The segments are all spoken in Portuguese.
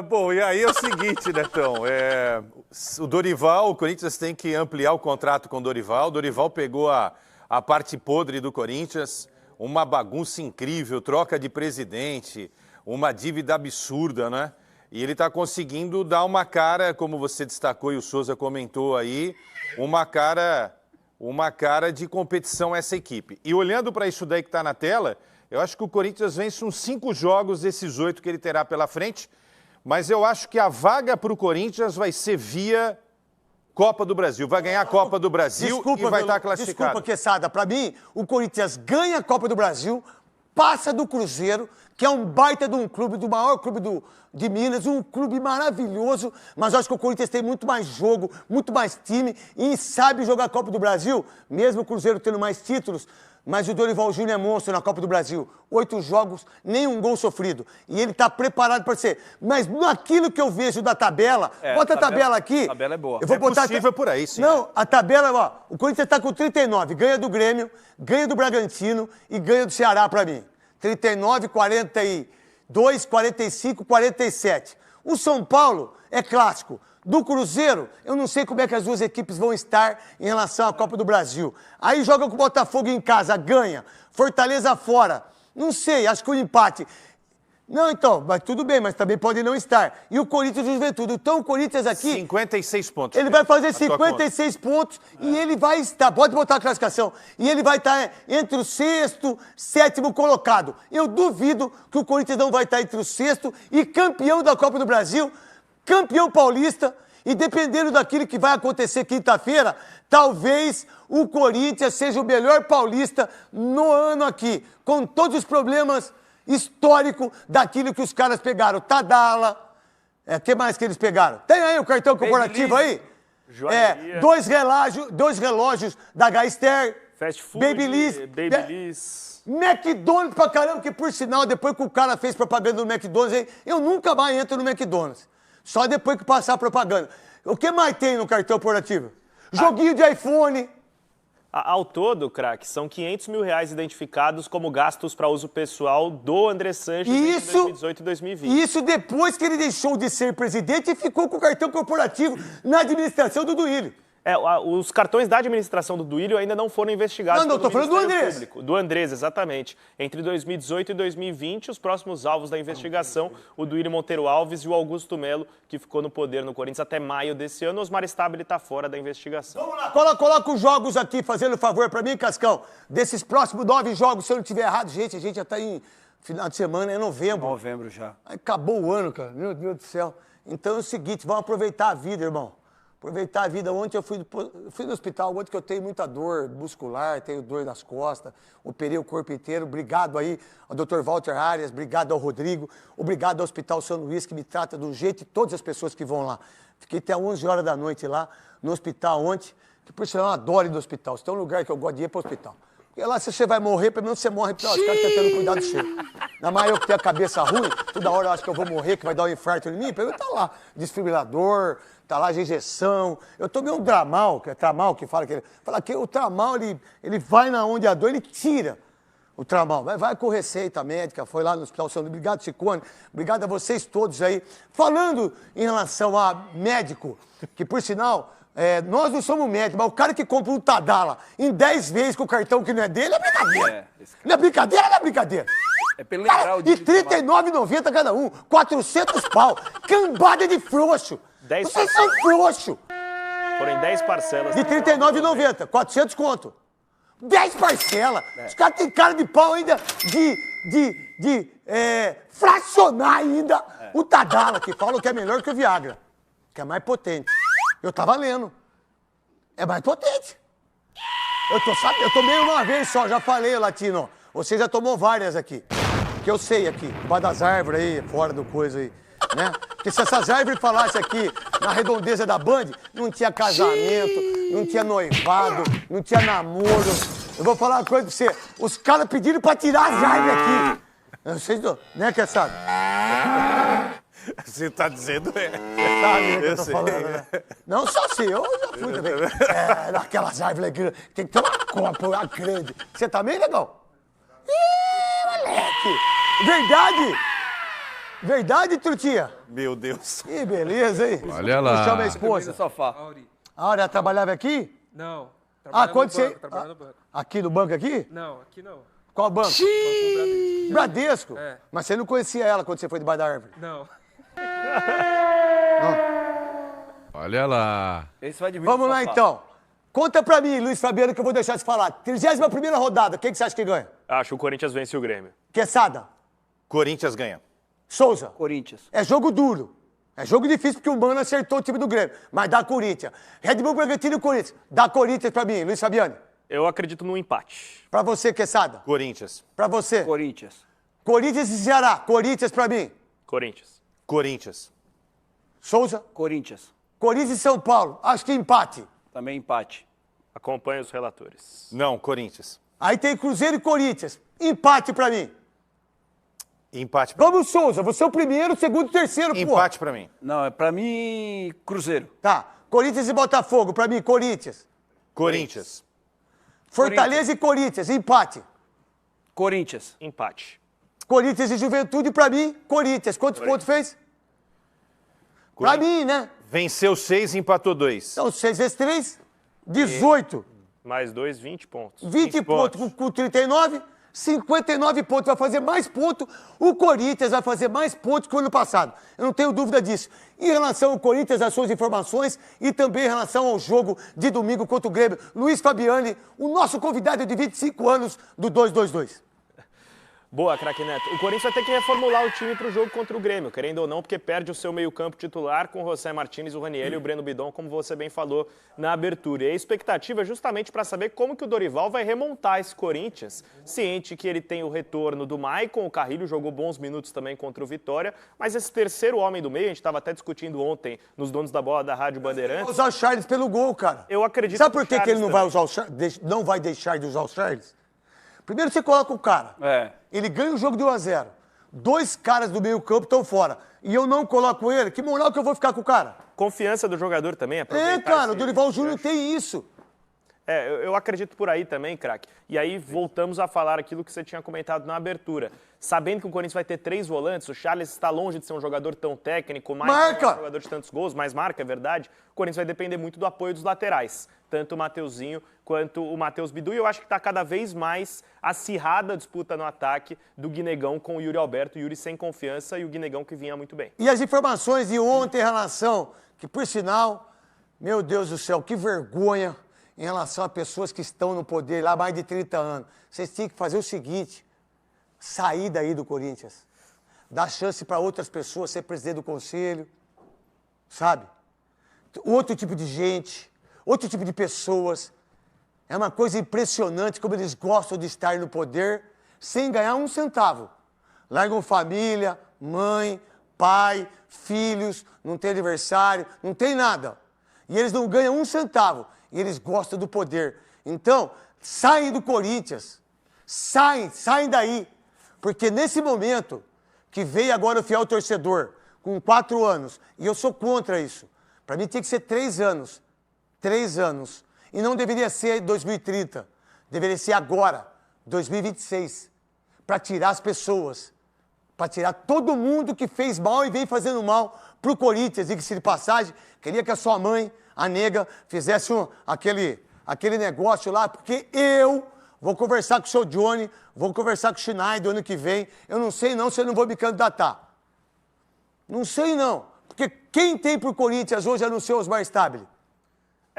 Bom, e aí é o seguinte, Netão, o Dorival, o Corinthians tem que ampliar o contrato com o Dorival. O Dorival pegou a parte podre do Corinthians, uma bagunça incrível, troca de presidente, uma dívida absurda, né? E ele está conseguindo dar uma cara, como você destacou e o Souza comentou aí, uma cara de competição a essa equipe. E olhando para isso daí que está na tela, eu acho que o Corinthians vence uns 5 jogos desses 8 que ele terá pela frente, mas eu acho que a vaga para o Corinthians vai ser via Copa do Brasil. Vai ganhar a Copa do Brasil e vai estar classificado. Desculpa, Quesada. Para mim, o Corinthians ganha a Copa do Brasil, passa do Cruzeiro, que é um baita de um clube, do maior clube de Minas, um clube maravilhoso, mas eu acho que o Corinthians tem muito mais jogo, muito mais time e sabe jogar a Copa do Brasil, mesmo o Cruzeiro tendo mais títulos. Mas o Dorival Júnior é monstro na Copa do Brasil. 8 jogos, nenhum gol sofrido. E ele está preparado para ser. Mas naquilo que eu vejo da tabela, bota a tabela aqui. A tabela é boa. Eu vou botar possível por aí, sim. Não, a tabela, ó, o Corinthians está com 39, ganha do Grêmio, ganha do Bragantino e ganha do Ceará para mim. 39, 42, 45, 47. O São Paulo é clássico. Do Cruzeiro, eu não sei como é que as duas equipes vão estar em relação à Copa do Brasil. Aí joga com o Botafogo em casa, ganha. Fortaleza fora. Não sei, acho que o empate. Não, então, mas tudo bem, mas também pode não estar. E o Corinthians e o Juventude. Então o Corinthians aqui... 56 pontos. Ele vai fazer 56 pontos e ele vai estar... Pode botar a classificação. E ele vai estar entre o 6º, 7º colocado. Eu duvido que o Corinthians não vai estar entre o 6º e campeão da Copa do Brasil, campeão paulista, e dependendo daquilo que vai acontecer quinta-feira, talvez o Corinthians seja o melhor paulista no ano aqui, com todos os problemas históricos daquilo que os caras pegaram. Tadala, o que mais que eles pegaram? Tem aí o cartão corporativo aí? Joalheria. Dois relógios da Gaister, Fast Food, Babyliss. McDonald's pra caramba, que por sinal, depois que o cara fez propaganda no McDonald's, aí, eu nunca mais entro no McDonald's. Só depois que passar a propaganda. O que mais tem no cartão corporativo? Joguinho de iPhone. Ao todo, craque, são R$500 mil identificados como gastos para uso pessoal do André Sanches entre 2018 e 2020. Isso depois que ele deixou de ser presidente e ficou com o cartão corporativo na administração do Duílio. Os cartões da administração do Duílio ainda não foram investigados Não, tô falando do Andrés. Público. Do Andrés, exatamente. Entre 2018 e 2020, os próximos alvos da investigação, o Duílio Monteiro Alves e o Augusto Melo, que ficou no poder no Corinthians até maio desse ano. O Osmar Stabile está fora da investigação. Vamos lá, coloca os jogos aqui, fazendo favor para mim, Cascão. Desses próximos 9 jogos, se eu não estiver errado, gente, a gente já está em final de semana, é novembro. Novembro já. Acabou o ano, cara. Meu Deus do céu. Então é o seguinte, vamos aproveitar a vida, irmão. Aproveitar a vida. Ontem eu fui no hospital, ontem que eu tenho muita dor muscular, tenho dor nas costas, operei o corpo inteiro. Obrigado aí ao Dr. Walter Arias, obrigado ao Rodrigo, obrigado ao Hospital São Luís, que me trata do jeito, e todas as pessoas que vão lá. Fiquei até 11 horas da noite lá no hospital ontem, que por sinal eu adoro ir do hospital. Se tem um lugar que eu gosto de ir, é para o hospital. Porque lá, se você vai morrer, pelo menos você morre, porque os caras estão tendo cuidado seu. Ainda mais eu que tenho a cabeça ruim, toda hora eu acho que eu vou morrer, que vai dar um infarto em mim, pelo menos tá lá, desfibrilador, tá lá de injeção. Eu tomei um Dramal, que é Tramal que fala que o Tramal, ele vai na onde a dor, ele tira o Tramal. Vai com receita médica, foi lá no Hospital São Luís. Obrigado, Ciccone. Obrigado a vocês todos aí. Falando em relação a médico, que por sinal... nós não somos médicos, mas o cara que compra um Tadala em 10 vezes com o cartão que não é dele é brincadeira. Não é brincadeira, não é brincadeira. É pelo lembrar o dia. E R$39,90 cada um, 400 pau. Cambada de frouxo. Vocês são frouxo. Foram em 10 parcelas. De R$39,90, 400 conto. 10 parcelas. Os caras têm cara de pau ainda de fracionar ainda o Tadala, que falam que é melhor que o Viagra, que é mais potente. Eu tava lendo. É mais potente. Eu tomei uma vez só, já falei, Latino. Você já tomou várias aqui. Que eu sei aqui, debaixo das árvores aí, fora do coisa aí, né? Porque se essas árvores falassem aqui, na redondeza da Band, não tinha casamento, não tinha noivado, não tinha namoro. Eu vou falar uma coisa pra você. Os caras pediram pra tirar as árvores aqui. Vocês não, né, que sabe? Você tá dizendo Sabe o que eu tô falando, né? Não só assim, eu já fui também. Naquelas árvores aqui, tem que ter uma copa, eu acredito. Você também, legal? Ih, moleque! Verdade? Verdade, Trutinha? Meu Deus. Que beleza, hein? Olha lá. Chama a No esposa. sofá. A hora ela trabalhava aqui? Não. Quando você... Trabalhava no banco. Aqui no banco aqui? Não, aqui não. Qual banco? Bradesco. É. Mas você não conhecia ela quando você foi debaixo da árvore? Não. Olha lá. Esse vai de Vamos lá, então. Conta pra mim, Luiz Fabiano, que eu vou deixar você falar. 31ª rodada, quem que você acha que ganha? Acho que o Corinthians vence o Grêmio. Quesada. Corinthians ganha. Souza. Corinthians. É jogo duro. É jogo difícil porque o Mano acertou o time do Grêmio. Mas dá Corinthians. Red Bull, Bragantino e Corinthians. Dá Corinthians pra mim, Luiz Fabiano. Eu acredito no empate. Pra você, Quesada. Corinthians. Pra você. Corinthians. Corinthians e Ceará. Corinthians pra mim. Corinthians. Corinthians. Souza. Corinthians. Corinthians e São Paulo. Acho que empate. Também empate. Acompanhe os relatores. Não, Corinthians. Aí tem Cruzeiro e Corinthians. Empate pra mim. Empate pra Vamos, Souza. Você é o primeiro, segundo e terceiro, pô. Empate pra mim. Não, é pra mim, Cruzeiro. Tá. Corinthians e Botafogo. Pra mim, Corinthians. Corinthians. Fortaleza e Corinthians. Empate. Corinthians. Empate. Corinthians e Juventude. Pra mim, Corinthians. Quantos pontos fez? Pra mim, né? Venceu 6 e empatou 2. Então, 6 vezes 3, 18. Mais 2, 20 pontos. 20 pontos com 39, 59 pontos. Vai fazer mais pontos. O Corinthians vai fazer mais pontos que o ano passado. Eu não tenho dúvida disso. Em relação ao Corinthians, as suas informações e também em relação ao jogo de domingo contra o Grêmio. Luiz Fabiani, o nosso convidado de 25 anos do 222. Boa, craque Neto. O Corinthians vai ter que reformular o time para o jogo contra o Grêmio, querendo ou não, porque perde o seu meio-campo titular com o José Martínez, o Raniel e o Breno Bidon, como você bem falou na abertura. E a expectativa é justamente para saber como que o Dorival vai remontar esse Corinthians, ciente que ele tem o retorno do Maicon, o Carrilho jogou bons minutos também contra o Vitória, mas esse terceiro homem do meio, a gente estava até discutindo ontem nos Donos da Bola da Rádio Bandeirantes. Usar o Charles pelo gol, cara. Eu acredito. Sabe por que ele não também vai usar o Charles, não vai deixar de usar o Charles? Primeiro você coloca o cara. É. Ele ganha o jogo de 1-0. 2 caras do meio campo estão fora. E eu não coloco ele. Que moral que eu vou ficar com o cara? Confiança do jogador também. É, cara, o Dorival Júnior tem isso. Eu acredito por aí também, craque. E aí voltamos a falar aquilo que você tinha comentado na abertura. Sabendo que o Corinthians vai ter 3 volantes, o Charles está longe de ser um jogador tão técnico, mais um jogador de tantos gols, mais marca, é verdade. O Corinthians vai depender muito do apoio dos laterais, tanto o Mateuzinho quanto o Matheus Bidu. E eu acho que está cada vez mais acirrada a disputa no ataque do Guinegão com o Yuri Alberto. O Yuri sem confiança e o Guinegão que vinha muito bem. E as informações de ontem em relação, que por sinal, meu Deus do céu, que vergonha em relação a pessoas que estão no poder lá há mais de 30 anos. Vocês tinham que fazer o seguinte, sair daí do Corinthians, dar chance para outras pessoas ser presidente do conselho, sabe? Outro tipo de gente, outro tipo de pessoas. É uma coisa impressionante como eles gostam de estar no poder sem ganhar um centavo. Largam família, mãe, pai, filhos, não tem aniversário, não tem nada. E eles não ganham um centavo. E eles gostam do poder. Então, saem do Corinthians. Saem daí. Porque nesse momento que veio agora o fiel torcedor, com 4 anos, e eu sou contra isso. Para mim tem que ser 3 anos. 3 anos. E não deveria ser 2030. Deveria ser agora, 2026. Para tirar as pessoas. Para tirar todo mundo que fez mal e vem fazendo mal pro Corinthians. Diga-se de passagem, queria que a sua mãe, a nega, fizesse aquele negócio lá, porque eu vou conversar com o seu Johnny, vou conversar com o Schneider ano que vem. Eu não sei não se eu não vou me candidatar. Não sei não. Porque quem tem pro Corinthians hoje é no seu Osmar Stabile?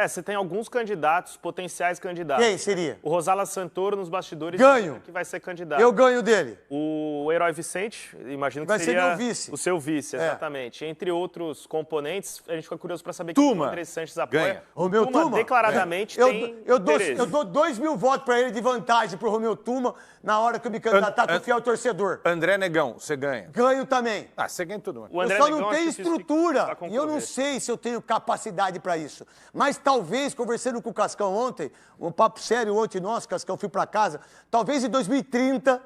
Você tem alguns candidatos, potenciais candidatos. Quem seria? O Rosala Santoro nos bastidores. Ganho. Que vai ser candidato. Eu ganho dele. O Herói Vicente, imagino que Vai ser seria meu vice. o seu vice, É. exatamente. Entre outros componentes, a gente fica curioso para saber Tuma. quem o André Sanches apoia. Ganha. Romeu Tuma? declaradamente Eu tem dou interesse. 2.000 votos para ele de vantagem pro Romeu Tuma na hora que eu me candidatar com o fiel torcedor. André Negão, você ganha. Ganho também. Ah, você ganha tudo. O André Eu só Negão, não acho tenho difícil estrutura pra e eu não concorrer. sei se eu tenho capacidade para isso. Mas talvez, conversando com o Cascão ontem, um papo sério ontem nosso, Cascão, fui para casa, talvez em 2030,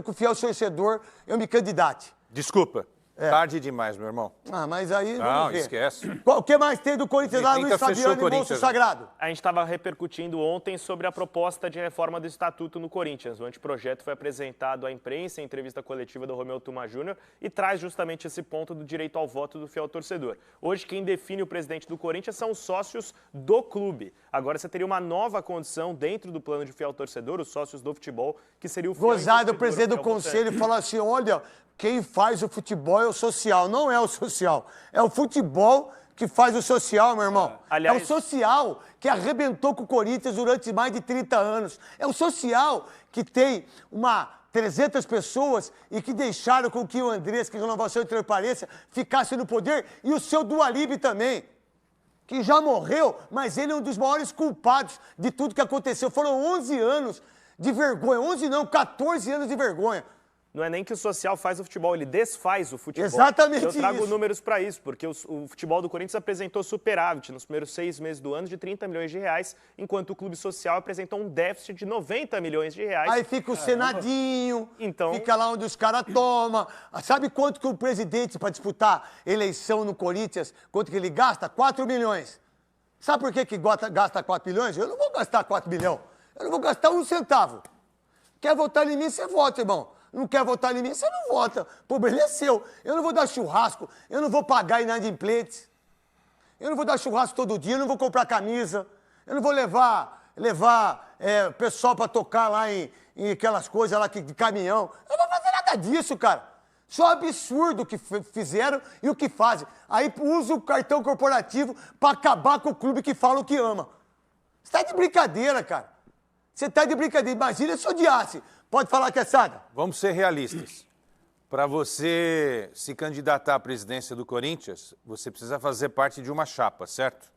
com o fiel torcedor, eu me candidate. Desculpa. Tarde demais, meu irmão. Ah, mas aí. Não, vamos ver. esquece. O que mais tem do Corinthians lá, 30 Luiz fechou Fabiano o e Monstro Corinthians, né? Sagrado? A gente estava repercutindo ontem sobre a proposta de reforma do Estatuto no Corinthians. O anteprojeto foi apresentado à imprensa em entrevista coletiva do Romeu Tuma Júnior e traz justamente esse ponto do direito ao voto do fiel torcedor. Hoje, quem define o presidente do Corinthians são os sócios do clube. Agora, você teria uma nova condição dentro do plano de fiel torcedor, os sócios do futebol, que seria o fiel Gozado, o investidor, presidente do fiel votante. conselho falou assim: olha, quem faz o futebol é o social. Não é o social. É o futebol que faz o social, meu irmão. Aliás- É o social que arrebentou com o Corinthians durante mais de 30 anos. É o social que tem 300 pessoas e que deixaram com que o Andrés, que renovação e transparência, ficasse no poder. E o seu Dualib também, que já morreu, mas ele é um dos maiores culpados de tudo que aconteceu. Foram 11 anos de vergonha. 11 não, 14 anos de vergonha. Não é nem que o social faz o futebol, ele desfaz o futebol. Exatamente Eu trago isso. números para isso, porque o futebol do Corinthians apresentou superávit nos primeiros 6 meses do ano de 30 milhões de reais, enquanto o clube social apresentou um déficit de 90 milhões de reais. Aí fica o Senadinho, Então- fica lá onde os caras tomam. Sabe quanto que o presidente, para disputar eleição no Corinthians, quanto que ele gasta? 4 milhões. Sabe por que gasta 4 milhões? Eu não vou gastar 4 milhões. Eu não vou gastar 1 centavo. Quer votar em mim, você vota, irmão. Não quer votar em mim, você não vota. O problema é seu. Eu não vou dar churrasco, eu não vou pagar inadimplentes. Eu não vou dar churrasco todo dia, eu não vou comprar camisa. Eu não vou levar pessoal para tocar lá em aquelas coisas lá de caminhão. Eu não vou fazer nada disso, cara. Só absurdo o que fizeram e o que fazem. Aí usa o cartão corporativo para acabar com o clube que fala o que ama. Você tá de brincadeira, cara. Você tá de brincadeira. Imagina se odiasse. Pode falar, Quesada? Vamos ser realistas. Para você se candidatar à presidência do Corinthians, você precisa fazer parte de uma chapa, certo?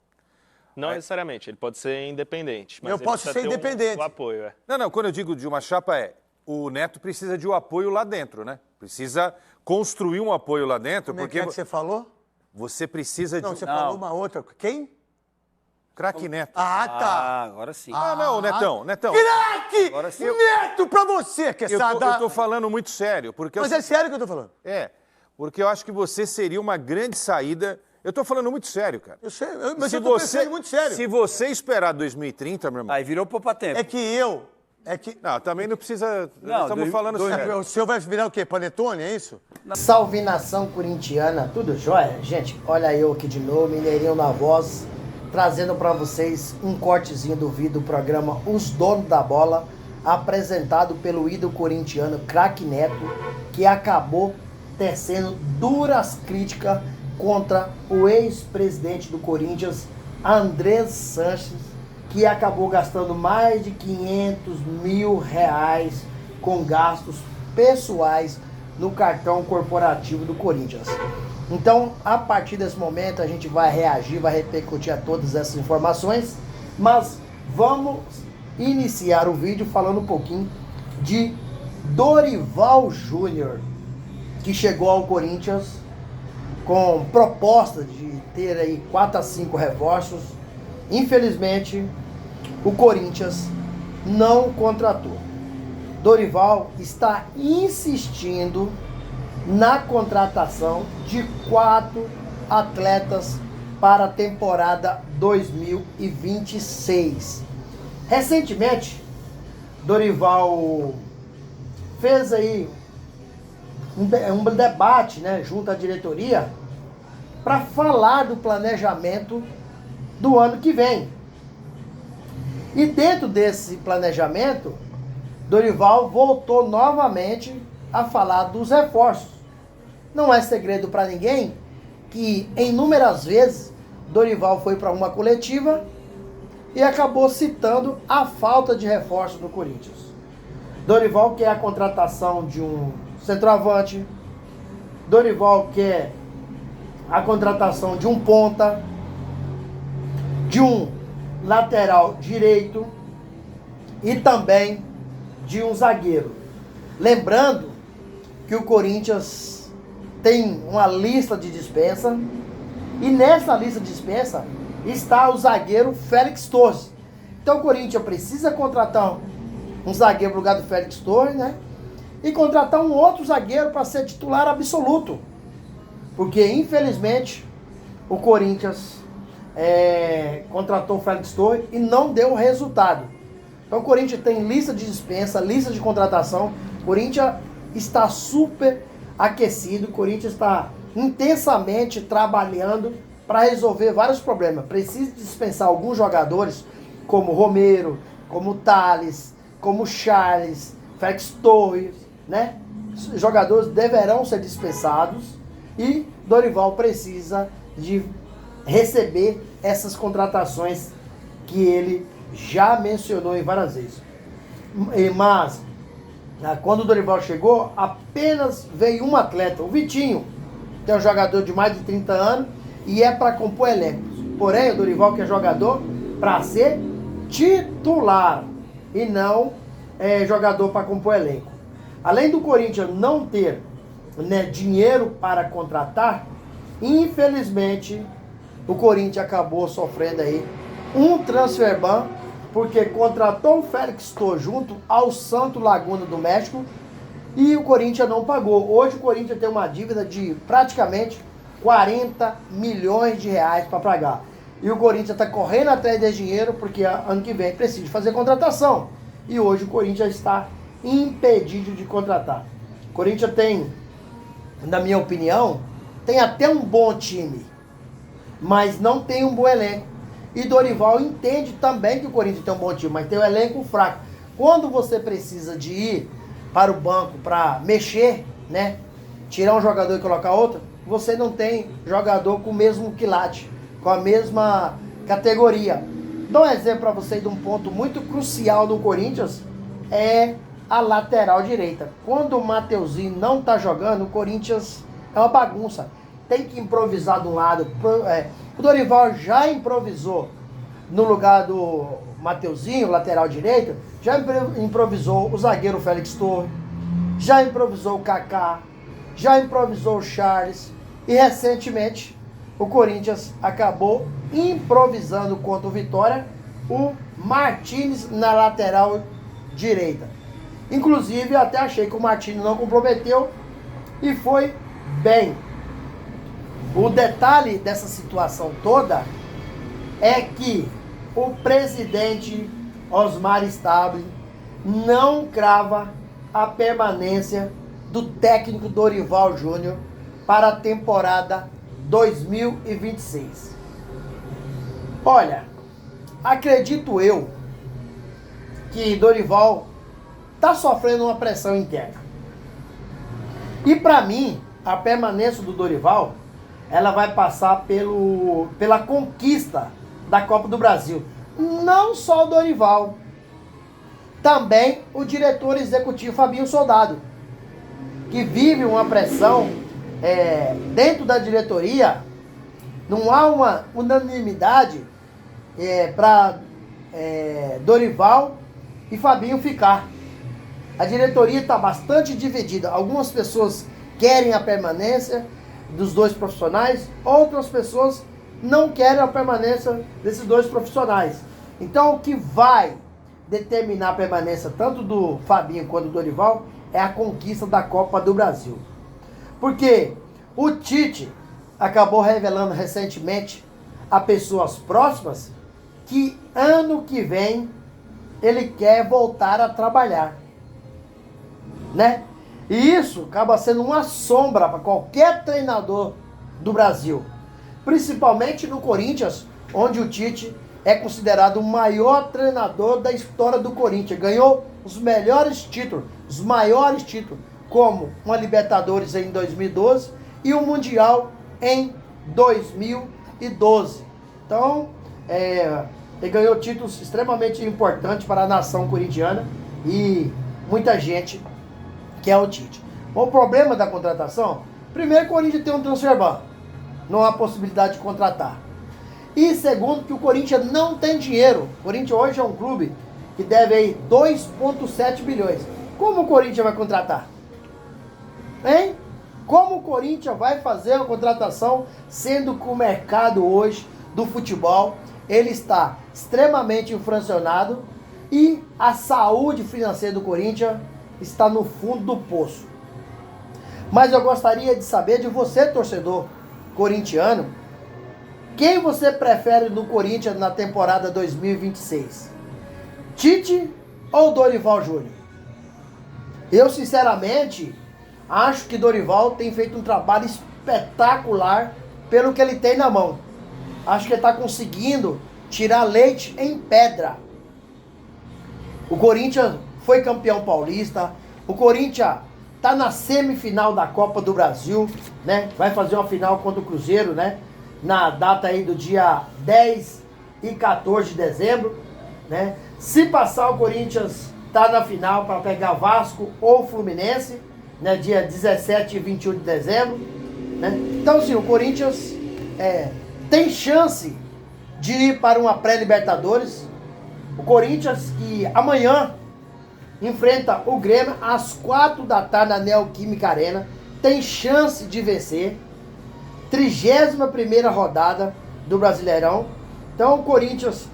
Não necessariamente, ele pode ser independente. Mas Eu ele posso precisa ser ter independente. o apoio, é. Não, quando eu digo de uma chapa o Neto precisa de um apoio lá dentro, né? Precisa construir um apoio lá dentro, Como é porque que você falou? você precisa Não, de você um falou uma outra. Quem? craque Neto. Ah, tá. Ah, agora sim. Não, Netão. Craque! Agora sim. Neto pra você, Eu Quesada. tô falando muito sério, porque Mas é sério que eu tô falando. porque eu acho que você seria uma grande saída. Eu tô falando muito sério, cara. Eu sei, mas eu tô pensando muito sério. Se você esperar 2030, meu irmão. Aí virou poupa-tempo. É que... Não, também não precisa. Não, Nós estamos falando sério. O senhor vai virar o quê? Panetone, é isso? Salve nação corintiana, tudo jóia? Gente, olha eu aqui de novo, Mineirinho na voz, trazendo pra vocês um cortezinho do vídeo do programa Os Donos da Bola, apresentado pelo ídolo corintiano Craque Neto, que acabou tecendo duras críticas contra o ex-presidente do Corinthians, Andrés Sanches, que acabou gastando mais de 500 mil reais com gastos pessoais no cartão corporativo do Corinthians. Então, a partir desse momento, a gente vai reagir, vai repercutir a todas essas informações, mas vamos iniciar o vídeo falando um pouquinho de Dorival Júnior, que chegou ao Corinthians com proposta de ter aí 4 a 5 reforços. Infelizmente, o Corinthians não contratou. Dorival está insistindo na contratação de 4 atletas para a temporada 2026. Recentemente, Dorival fez aí um debate, né, junto à diretoria para falar do planejamento do ano que vem. E dentro desse planejamento, Dorival voltou novamente a falar dos reforços. Não é segredo para ninguém que inúmeras vezes Dorival foi para uma coletiva e acabou citando a falta de reforço no Corinthians. Dorival quer a contratação de um centroavante, Dorival quer a contratação de um ponta, de um lateral direito e também de um zagueiro. Lembrando que o Corinthians tem uma lista de dispensa e nessa lista de dispensa está o zagueiro Félix Torres. Então o Corinthians precisa contratar um zagueiro no lugar do Félix Torres, né? E contratar um outro zagueiro para ser titular absoluto. Porque, infelizmente, o Corinthians contratou o Félix Torres e não deu resultado. Então o Corinthians tem lista de dispensa, lista de contratação. O Corinthians está super aquecido. O Corinthians está intensamente trabalhando para resolver vários problemas. Precisa dispensar alguns jogadores, como Romero, como Thales, como Charles, Félix Torres, né? Jogadores deverão ser dispensados e Dorival precisa de receber essas contratações que ele já mencionou em várias vezes. Mas, quando o Dorival chegou, apenas veio um atleta, o Vitinho, que é um jogador de mais de 30 anos e é para compor elenco. Porém, o Dorival que é jogador para ser titular e não jogador para compor elenco. Além do Corinthians não ter, né, dinheiro para contratar, infelizmente o Corinthians acabou sofrendo aí um transfer ban, porque contratou o Félix Torres junto ao Santo Laguna do México e o Corinthians não pagou. Hoje o Corinthians tem uma dívida de praticamente 40 milhões de reais para pagar. E o Corinthians está correndo atrás desse dinheiro porque ano que vem precisa fazer contratação. E hoje o Corinthians está impedido de contratar. O Corinthians tem, na minha opinião, tem até um bom time, mas não tem um bom elenco. E Dorival entende também que o Corinthians tem um bom time, mas tem um elenco fraco. Quando você precisa de ir para o banco para mexer, né, tirar um jogador e colocar outro, você não tem jogador com o mesmo quilate, com a mesma categoria. Dou um exemplo para você de um ponto muito crucial do Corinthians, é a lateral direita. Quando o Mateuzinho não está jogando, o Corinthians é uma bagunça. Tem que improvisar de um lado. O Dorival já improvisou no lugar do Mateuzinho, lateral direito, já improvisou o zagueiro Félix Torres, já improvisou o Kaká, já improvisou o Charles e recentemente o Corinthians acabou improvisando contra o Vitória o Martins na lateral direita. Inclusive até achei que o Martins não comprometeu e foi bem. O detalhe dessa situação toda é que o presidente Osmar Stabile não crava a permanência do técnico Dorival Júnior para a temporada 2026. Olha, acredito eu que Dorival está sofrendo uma pressão interna. E para mim, a permanência do Dorival, ela vai passar pela conquista da Copa do Brasil. Não só o Dorival, também o diretor executivo Fabinho Soldado, que vive uma pressão dentro da diretoria. Não há uma unanimidade para Dorival e Fabinho ficar. A diretoria está bastante dividida. Algumas pessoas querem a permanência dos dois profissionais, outras pessoas não querem a permanência desses dois profissionais. Então o que vai determinar a permanência tanto do Fabinho quanto do Dorival é a conquista da Copa do Brasil. Porque o Tite acabou revelando recentemente a pessoas próximas que ano que vem ele quer voltar a trabalhar, né? E isso acaba sendo uma sombra para qualquer treinador do Brasil, principalmente no Corinthians, onde o Tite é considerado o maior treinador da história do Corinthians. Ganhou os melhores títulos, os maiores títulos, como uma Libertadores em 2012 e o Mundial em 2012. Então, ele ganhou títulos extremamente importantes para a nação corintiana e muita gente quer o Tite. O problema da contratação, primeiro, o Corinthians tem um transfer ban, não há possibilidade de contratar. E segundo, que o Corinthians não tem dinheiro. O Corinthians hoje é um clube que deve aí 2,7 bilhões. Como o Corinthians vai contratar? Hein? Como o Corinthians vai fazer a contratação, sendo que o mercado hoje do futebol, ele está extremamente inflacionado e a saúde financeira do Corinthians está no fundo do poço. Mas eu gostaria de saber de você, torcedor corintiano, quem você prefere no Corinthians na temporada 2026? Tite ou Dorival Júnior? Eu, sinceramente, acho que Dorival tem feito um trabalho espetacular pelo que ele tem na mão. Acho que ele está conseguindo tirar leite em pedra. O Corinthians foi campeão paulista. O Corinthians está na semifinal da Copa do Brasil, né? Vai fazer uma final contra o Cruzeiro, né? Na data aí do dia 10 e 14 de dezembro, né? Se passar, o Corinthians está na final para pegar Vasco ou Fluminense, né? Dia 17 e 21 de dezembro, né? Então, assim, o Corinthians tem chance de ir para uma pré-Libertadores. O Corinthians que amanhã enfrenta o Grêmio às 4 da tarde na Neoquímica Arena, tem chance de vencer. 31ª rodada do Brasileirão. Então o Corinthians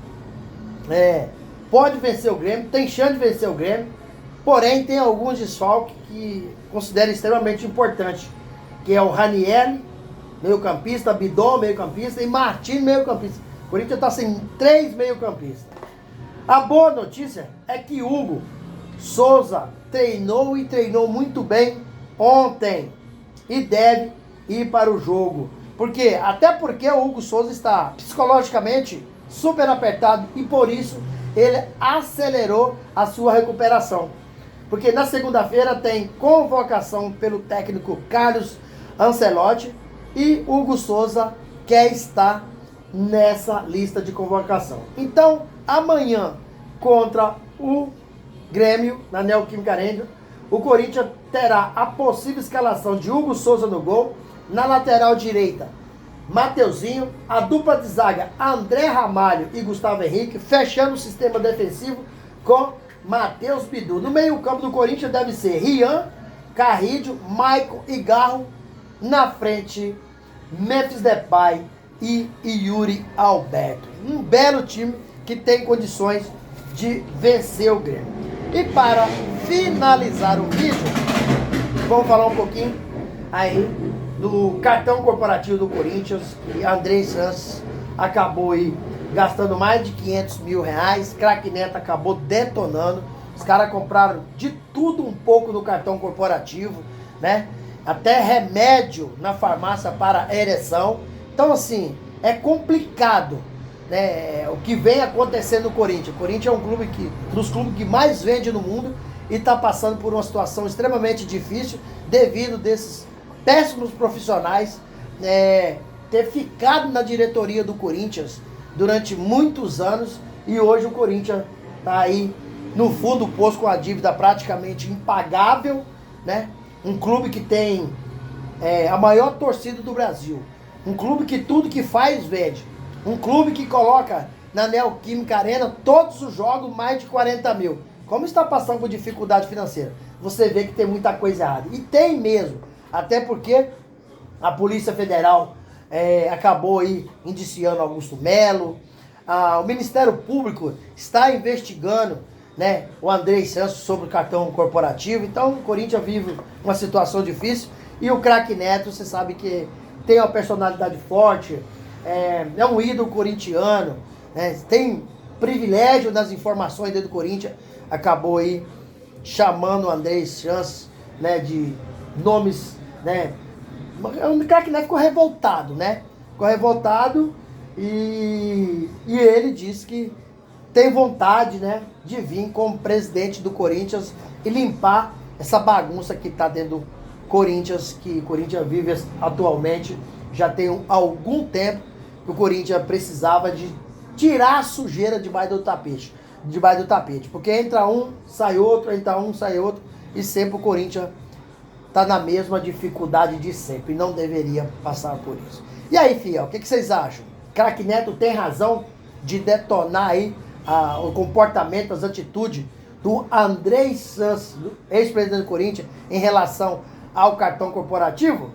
pode vencer o Grêmio, tem chance de vencer o Grêmio, porém tem alguns desfalques que considero extremamente importante, que é o Ranieri, meio-campista, Bidon, meio-campista, e Martins, meio-campista. O Corinthians está sem 3 meio-campistas. A boa notícia é que Hugo Souza treinou muito bem ontem e deve ir para o jogo. Por quê? Até porque o Hugo Souza está psicologicamente super apertado e por isso ele acelerou a sua recuperação. Porque na segunda-feira tem convocação pelo técnico Carlos Ancelotti e Hugo Souza quer estar nessa lista de convocação. Então, amanhã contra o Grêmio, na Neoquímica Arena, o Corinthians terá a possível escalação de Hugo Souza no gol, na lateral direita, Mateuzinho, a dupla de zaga, André Ramalho e Gustavo Henrique, fechando o sistema defensivo com Matheus Bidu. No meio-campo do Corinthians deve ser Rian, Carrídio, Maicon e Garro. Na frente, Memphis Depay e Yuri Alberto. Um belo time que tem condições de vencer o Grêmio. E para finalizar o vídeo, vamos falar um pouquinho aí do cartão corporativo do Corinthians, que Andrei Santos acabou aí gastando mais de 500 mil reais, Craque Neto acabou detonando, os caras compraram de tudo um pouco no cartão corporativo, né? Até remédio na farmácia para ereção. Então, assim, é complicado, né, o que vem acontecendo no Corinthians. O Corinthians é um dos clubes que mais vende no mundo e está passando por uma situação extremamente difícil devido desses péssimos profissionais ter ficado na diretoria do Corinthians durante muitos anos e hoje o Corinthians está aí no fundo do poço com a dívida praticamente impagável, né? Um clube que tem a maior torcida do Brasil, um clube que tudo que faz vende, um clube que coloca na Neoquímica Arena todos os jogos mais de 40 mil. Como está passando por dificuldade financeira? Você vê que tem muita coisa errada. E tem mesmo. Até porque a Polícia Federal acabou aí indiciando Augusto Melo. O Ministério Público está investigando, né, o Andrei Santos sobre o cartão corporativo. Então o Corinthians vive uma situação difícil. E o Craque Neto, você sabe que tem uma personalidade forte, é um ídolo corintiano, né, tem privilégio nas informações dentro do Corinthians. Acabou aí chamando o Andrei Santos, né, de nomes, né? O Craque Neto ficou revoltado, né? Ficou revoltado e ele disse que tem vontade, né, de vir como presidente do Corinthians e limpar essa bagunça que está dentro do Corinthians, que o Corinthians vive atualmente. Já tem algum tempo que o Corinthians precisava de tirar a sujeira debaixo do tapete. Porque entra um, sai outro, entra um, sai outro, e sempre o Corinthians tá na mesma dificuldade de sempre, não deveria passar por isso. E aí, fiel, o que vocês acham? Craque Neto tem razão de detonar aí o comportamento, as atitudes do Andrei Santos, ex-presidente do Corinthians, em relação ao cartão corporativo?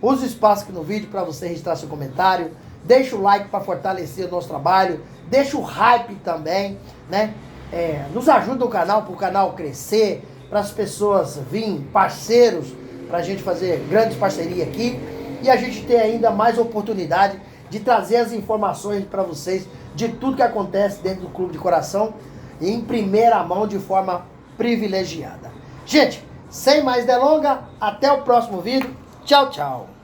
Use o espaço aqui no vídeo para você registrar seu comentário, deixa o like para fortalecer o nosso trabalho, deixa o hype também, né? Nos ajuda o canal, para o canal crescer, para as pessoas virem, parceiros, pra gente fazer grandes parcerias aqui e a gente ter ainda mais oportunidade de trazer as informações para vocês de tudo que acontece dentro do Clube de Coração em primeira mão de forma privilegiada. Gente, sem mais delongas, até o próximo vídeo. Tchau, tchau.